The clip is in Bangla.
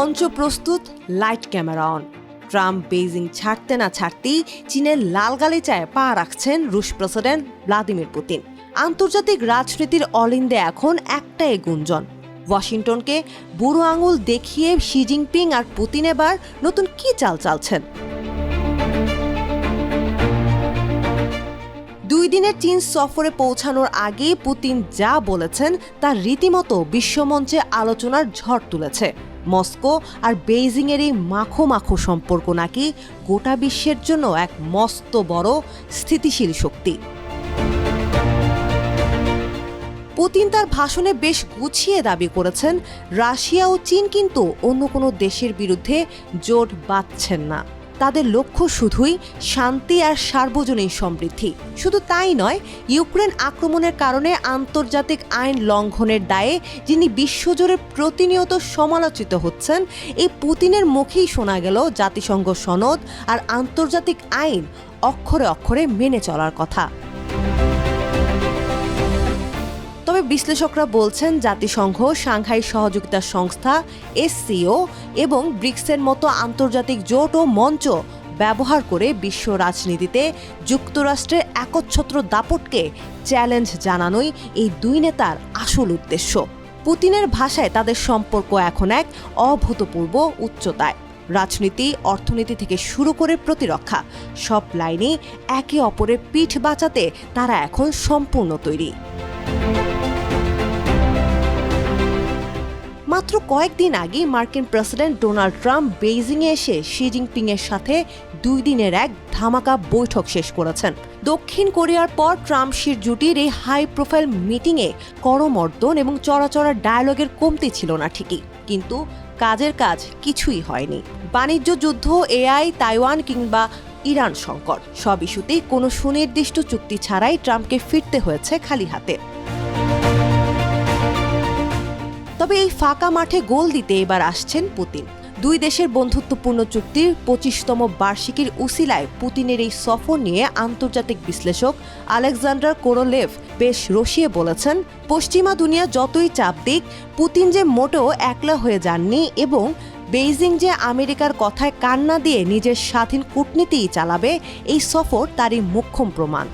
মঞ্চ প্রস্তুত, light camera on. Trump Beijing ছাড়তে না ছাড়তেই চীনের লাল গালিচায় পা রাখছেন রুশ প্রেসিডেন্ট ভ্লাদিমির পুতিন। আন্তর্জাতিক রাজনীতির অলিন্দে এখন একটাই গুঞ্জন, ওয়াশিংটনকে বুড়ো আঙুল দেখিয়ে শি জিনপিং আর পুতিন এবার নতুন কি চাল চালছেন। 2 দিনের চীন সফরে পৌঁছানোর আগে পুতিন যা বলেছেন তা রীতিমতো বিশ্বমঞ্চে আলোচনার ঝড় তুলেছে। মস্কো আর বেইজিংয়ের এই মাখো মাখো সম্পর্ক নাকি গোটা বিশ্বের জন্য এক মস্ত বড় স্থিতিশীল শক্তি। পুতিন তার ভাষণে বেশ গুছিয়ে দাবি করেছেন, রাশিয়া ও চীন কিন্তু অন্য কোনো দেশের বিরুদ্ধে জোট বাঁধছেন না। তাদের লক্ষ্য শুধুই শান্তি আর সার্বজনীন সমৃদ্ধি। শুধু তাই নয়, ইউক্রেন আক্রমণের কারণে আন্তর্জাতিক আইন লঙ্ঘনের দায়ে যিনি বিশ্বজুড়ে প্রতিনিয়ত সমালোচিত হচ্ছেন, এই পুতিনের মুখেই শোনা গেল জাতিসংঘ সনদ আর আন্তর্জাতিক আইন অক্ষরে অক্ষরে মেনে চলার কথা। তবে বিশ্লেষকরা বলছেন, জাতিসংঘ, সাংহাই সহযোগিতা সংস্থা SCO এবং ব্রিক্সের মতো আন্তর্জাতিক জোট ও মঞ্চ ব্যবহার করে বিশ্ব রাজনীতিতে যুক্তরাষ্ট্রের একচ্ছত্র দাপটকে চ্যালেঞ্জ জানানোই এই দুই নেতার আসল উদ্দেশ্য। পুতিনের ভাষায় তাদের সম্পর্ক এখন এক অভূতপূর্ব উচ্চতায়। রাজনীতি, অর্থনীতি থেকে শুরু করে প্রতিরক্ষা, সব লাইনে একে অপরের পিঠ বাঁচাতে তারা এখন সম্পূর্ণ তৈরি। মাত্র কয়েকদিন আগে মার্কিন প্রেসিডেন্ট ডোনাল্ড ট্রাম্প বেইজিংয়ে এসে শি জিনপিংয়ের সাথে 2 দিনের এক ধামাকা বৈঠক শেষ করেছেন। দক্ষিণ কোরিয়ার পর ট্রাম্প-শির জুটির এই হাই প্রোফাইল মিটিংয়ে করমর্দন এবং চড়াচড়া ডায়ালগের কমতি ছিল না ঠিকই, কিন্তু কাজের কাজ কিছুই হয়নি। বাণিজ্য যুদ্ধ, AI, তাইওয়ান কিংবা ইরান সংকট, সব ইস্যুতেই কোনো সুনির্দিষ্ট চুক্তি ছাড়াই ট্রাম্পকে ফিরতে হয়েছে খালি হাতে। তবে এই ফাঁকা মাঠে গোল দিতে এবার আসছেন পুতিন। 2 দেশের বন্ধুত্বপূর্ণ চুক্তির 25তম বার্ষিকীর উসিলায় পুতিনের এই সফর নিয়ে আন্তর্জাতিক বিশ্লেষক আলেকজান্ডার কোরোলেভ বেশ রসিয়ে বলেছেন, পশ্চিমা দুনিয়া যতই চাপ দিক, পুতিন যে মোটেও একলা হয়ে যাননি এবং বেইজিং যে আমেরিকার কথায় কান না দিয়ে নিজের স্বাধীন কূটনীতিই চালাবে, এই সফর তারই মোক্ষম প্রমাণ।